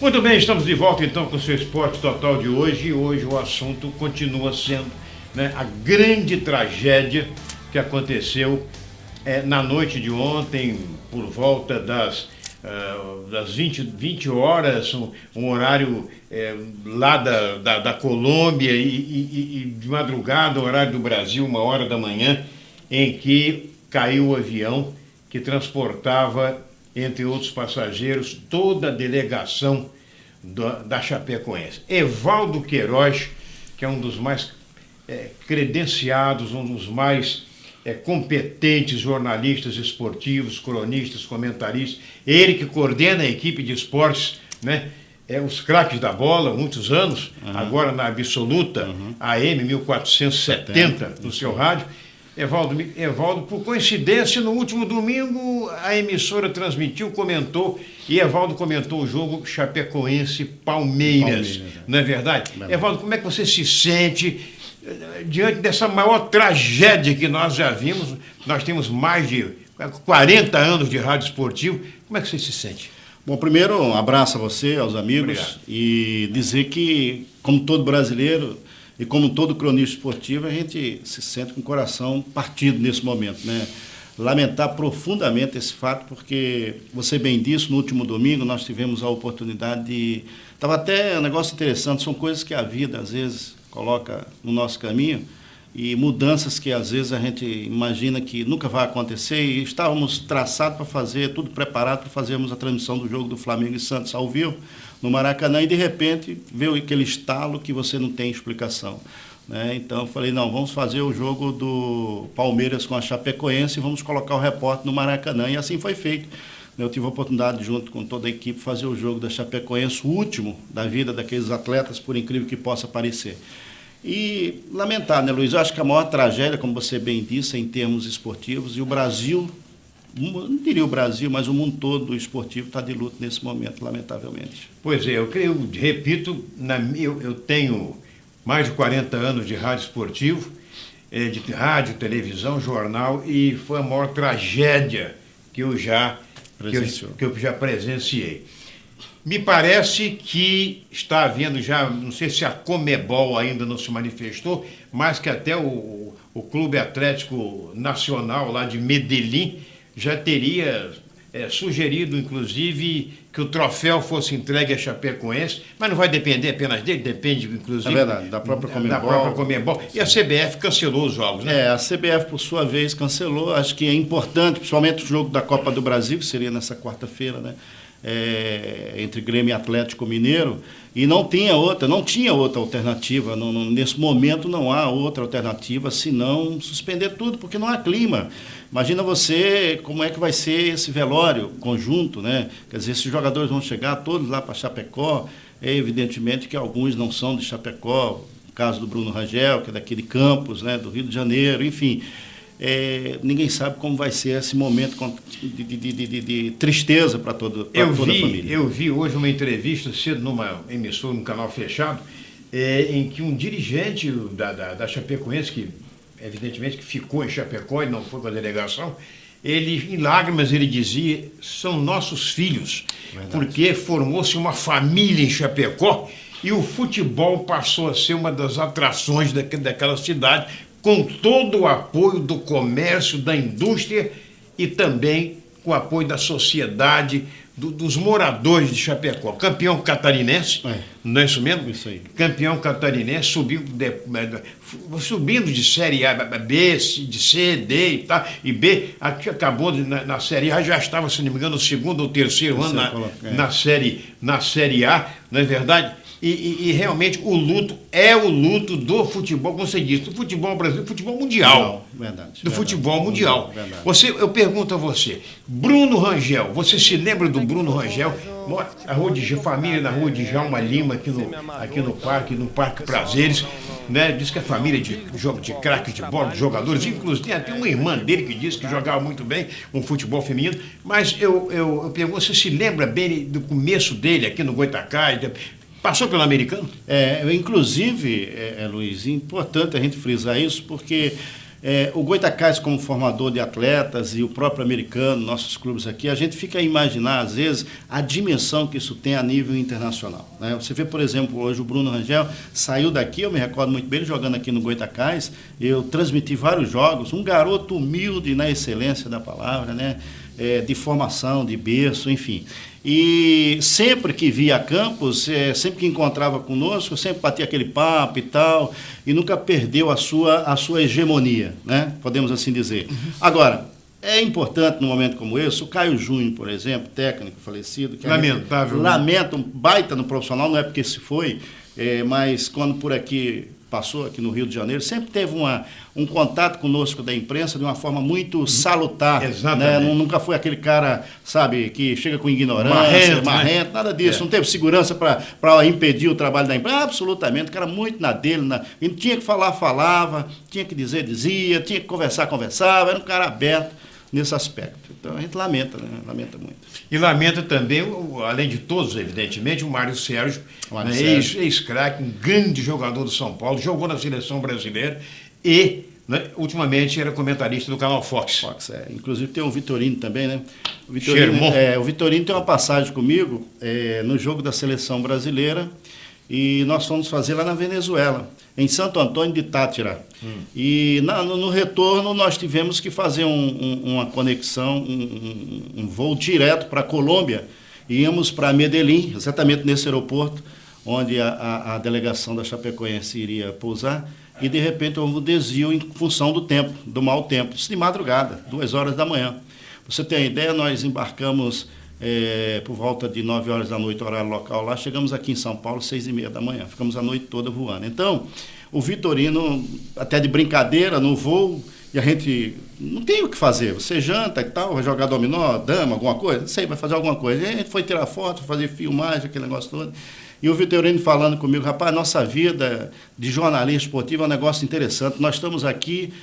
Muito bem, estamos de volta então com o seu Esporte Total de hoje. E hoje o assunto continua sendo, né, a grande tragédia que aconteceu na noite de ontem, por volta das 20 horas, um horário lá da Colômbia e de madrugada, horário do Brasil, 1 hora da manhã, em que caiu o avião que transportava, entre outros passageiros, toda a delegação da Chapecoense. Evaldo Queiroz, que é um dos mais credenciados, um dos mais competentes jornalistas esportivos, cronistas, comentaristas, ele que coordena a equipe de esportes, né? Os craques da bola, muitos anos, agora na absoluta, AM 1470, no seu rádio. Evaldo, por coincidência, no último domingo, a emissora transmitiu, comentou, e Evaldo comentou o jogo Chapecoense-Palmeiras, não é verdade? Evaldo, como é que você se sente diante dessa maior tragédia que nós já vimos? Nós temos mais de 40 anos de rádio esportivo. Como é que você se sente? Bom, primeiro, um abraço a você, aos amigos. Obrigado. E dizer que, como todo brasileiro e como todo cronista esportivo, a gente se sente com o coração partido nesse momento, né? Lamentar profundamente esse fato, porque você bem disse, no último domingo nós tivemos a oportunidade de... Estava até um negócio interessante, são coisas que a vida às vezes coloca no nosso caminho e mudanças que às vezes a gente imagina que nunca vai acontecer, e estávamos traçados para fazer, tudo preparado para fazermos a transmissão do jogo do Flamengo e Santos ao vivo no Maracanã, e de repente veio aquele estalo que você não tem explicação, né? Então eu falei, não, vamos fazer o jogo do Palmeiras com a Chapecoense e vamos colocar o repórter no Maracanã, e assim foi feito. Eu tive a oportunidade, junto com toda a equipe, fazer o jogo da Chapecoense, o último da vida daqueles atletas, por incrível que possa parecer. E lamentar, né, Luiz? Eu acho que a maior tragédia, como você bem disse, em termos esportivos, e o Brasil, não diria o Brasil, mas o mundo todo do esportivo está de luto nesse momento, lamentavelmente. Pois é, eu repito, eu tenho mais de 40 anos de rádio esportivo, de rádio, televisão, jornal, e foi a maior tragédia que eu já presenciei. Me parece que está havendo já, não sei se a Conmebol ainda não se manifestou, mas que até o Clube Atlético Nacional lá de Medellín já teria sugerido, inclusive, que o troféu fosse entregue à Chapecoense, mas não vai depender apenas dele, depende, inclusive, é verdade, da própria Conmebol. E a CBF cancelou os jogos, né? A CBF, por sua vez, cancelou. Acho que é importante, principalmente o jogo da Copa do Brasil, que seria nessa quarta-feira, né? Entre Grêmio e Atlético Mineiro, e não tinha outra alternativa. Nesse momento não há outra alternativa senão suspender tudo, porque não há clima. Imagina você como é que vai ser esse velório conjunto, né? Quer dizer, esses jogadores vão chegar todos lá para Chapecó. É evidentemente que alguns não são de Chapecó, o caso do Bruno Rangel, que é daqui de Campos, né, do Rio de Janeiro, enfim. Ninguém sabe como vai ser esse momento de tristeza para toda a família. Eu vi hoje uma entrevista cedo numa emissora, num canal fechado, em que um dirigente da Chapecoense, que evidentemente que ficou em Chapecó e não foi com a delegação, ele, em lágrimas, ele dizia: são nossos filhos. Verdade. Porque formou-se uma família em Chapecó e o futebol passou a ser uma das atrações daquela cidade, com todo o apoio do comércio, da indústria e também com o apoio da sociedade, dos moradores de Chapecó. Campeão catarinense, não é isso mesmo? Isso aí. Campeão catarinense, subindo de Série A, B, de C, D e tal, e B, acabou na Série A, já estava, se não me engano, no segundo ou terceiro ano na série A, não é verdade? E realmente o luto é o luto do futebol, como você disse, do futebol brasileiro, do futebol mundial. Futebol mundial. Eu pergunto a você, Bruno Rangel, você se lembra do Bruno Rangel? Família na rua de Djalma Lima, aqui no Parque Prazeres, né? Diz que a família de craques de bola, de jogadores, inclusive tem até uma irmã dele que disse que jogava muito bem um futebol feminino, mas eu pergunto, você se lembra bem do começo dele aqui no Goitacás? Passou pelo americano? Inclusive, Luiz, é importante a gente frisar isso, porque O Goitacazes, como formador de atletas, e o próprio americano, nossos clubes aqui, a gente fica a imaginar, às vezes, a dimensão que isso tem a nível internacional, né? Você vê, por exemplo, hoje o Bruno Rangel saiu daqui, eu me recordo muito bem, ele jogando aqui no Goitacazes, eu transmiti vários jogos, um garoto humilde na excelência da palavra, né? De formação, de berço, enfim. E sempre que via Campos, sempre que encontrava conosco, sempre batia aquele papo e tal, e nunca perdeu a sua hegemonia, né? Podemos assim dizer. Agora, é importante num momento como esse, o Caio Júnior, por exemplo, técnico falecido, que lamentável, lamenta, um baita no profissional, não é porque se foi, mas quando por aqui passou, aqui no Rio de Janeiro, sempre teve um contato conosco da imprensa de uma forma muito salutar. Exatamente. Né? Nunca foi aquele cara, sabe, que chega com ignorância, marrento, nada disso. Não teve segurança para impedir o trabalho da imprensa. Absolutamente, o cara muito na dele. Ele tinha que falar, falava, tinha que dizer, dizia, tinha que conversar, conversava. Era um cara aberto nesse aspecto. Então a gente lamenta, né? Lamenta muito. E lamenta também, além de todos, evidentemente, o Mário Sérgio, né? Ex-craque, um grande jogador do São Paulo, jogou na seleção brasileira e, né, ultimamente, era comentarista do canal Fox. Inclusive tem o Vitorino também, né? O Vitorino tem uma passagem comigo no jogo da seleção brasileira, e nós fomos fazer lá na Venezuela, em Santo Antônio de Tátira. E no retorno nós tivemos que fazer uma conexão, um voo direto para a Colômbia. Íamos para Medellín, exatamente nesse aeroporto, onde a delegação da Chapecoense iria pousar, e de repente houve um desvio em função do tempo, do mau tempo. Isso de madrugada, 2 horas da manhã. Pra você ter uma ideia, nós embarcamos por volta de 9 horas da noite, horário local lá, chegamos aqui em São Paulo, 6h30 da manhã, ficamos a noite toda voando. Então, o Vitorino, até de brincadeira, no voo, e a gente não tem o que fazer, você janta e tal, vai jogar dominó, dama, alguma coisa, não sei, vai fazer alguma coisa. E a gente foi tirar foto, fazer filmagem, aquele negócio todo. E o Vitorino falando comigo, rapaz, nossa vida de jornalista esportivo é um negócio interessante. Nós estamos aqui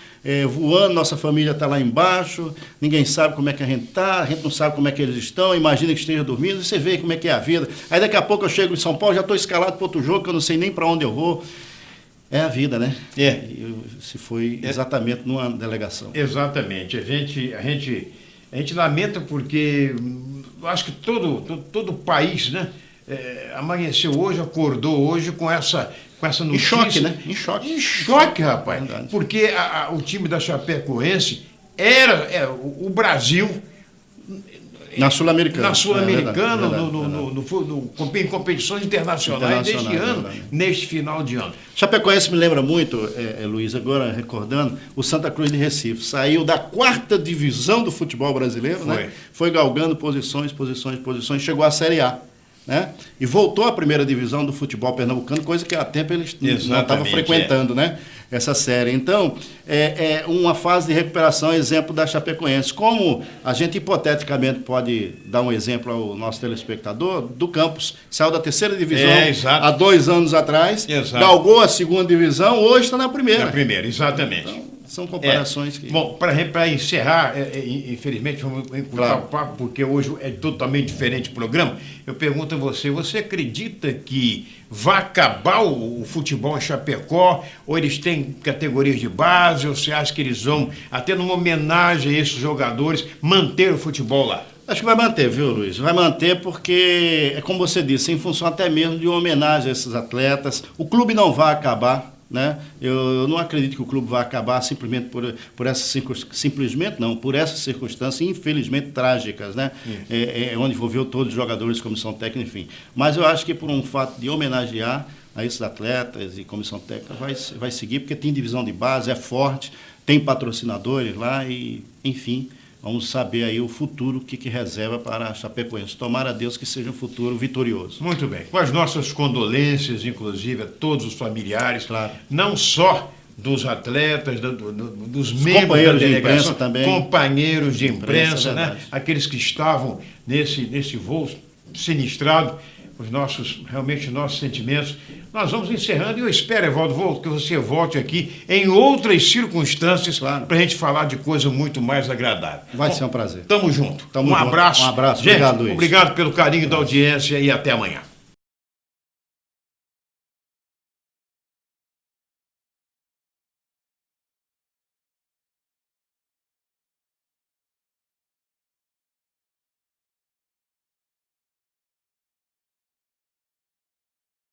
voando, nossa família está lá embaixo, ninguém sabe como é que a gente está, a gente não sabe como é que eles estão, imagina que esteja dormindo, e você vê como é que é a vida. Aí daqui a pouco eu chego em São Paulo, já estou escalado para outro jogo, que eu não sei nem para onde eu vou. É a vida, né? Se foi exatamente numa delegação. Exatamente. A gente lamenta porque eu acho que todo o país, né? Amanheceu hoje, acordou hoje com essa notícia. Em choque, né? Em choque, rapaz. Verdade. Porque o time da Chapecoense era o Brasil na Sul-Americana. Na Sul-Americana, em competições internacionais deste ano, neste final de ano. Chapecoense me lembra muito, Luiz, agora recordando, o Santa Cruz de Recife. Saiu da 4ª divisão do futebol brasileiro, né? Foi galgando posições, chegou à Série A. Né? E voltou à 1ª divisão do futebol pernambucano, coisa que há tempo eles não estavam frequentando, né? Essa série. Então, é uma fase de recuperação, exemplo da Chapecoense. Como a gente hipoteticamente pode dar um exemplo ao nosso telespectador, do Campos, saiu da 3ª divisão há 2 anos atrás, galgou a 2ª divisão, hoje está na 1ª. Na 1ª, exatamente. Então, são comparações que... Bom, para encerrar, infelizmente vamos encurtar o papo, porque hoje é totalmente diferente o programa. Eu pergunto a você acredita que vai acabar o futebol em Chapecó, ou eles têm categorias de base, ou você acha que eles vão, até numa homenagem a esses jogadores, manter o futebol lá? Acho que vai manter, viu, Luiz? Vai manter porque, como você disse, em função até mesmo de uma homenagem a esses atletas. O clube não vai acabar, né? Eu não acredito que o clube vai acabar simplesmente por essas circunstâncias, infelizmente, trágicas, né? Onde envolveu todos os jogadores, comissão técnica, enfim. Mas eu acho que por um fato de homenagear a esses atletas e comissão técnica vai seguir, porque tem divisão de base, é forte, tem patrocinadores lá e, enfim... Vamos saber aí o futuro, o que reserva para a Chapecoense. Tomara a Deus que seja um futuro vitorioso. Muito bem. Com as nossas condolências, inclusive, a todos os familiares, claro, não só dos atletas, dos membros da delegação, de imprensa também. Companheiros de imprensa, né? Aqueles que estavam nesse voo sinistrado, realmente os nossos sentimentos. Nós vamos encerrando e eu espero, Evaldo, que você volte aqui em outras circunstâncias, claro, para a gente falar de coisa muito mais agradável. Vai ser um prazer. Tamo junto. Um abraço. Um abraço. Gente, obrigado, Luiz. Obrigado pelo carinho da audiência e até amanhã.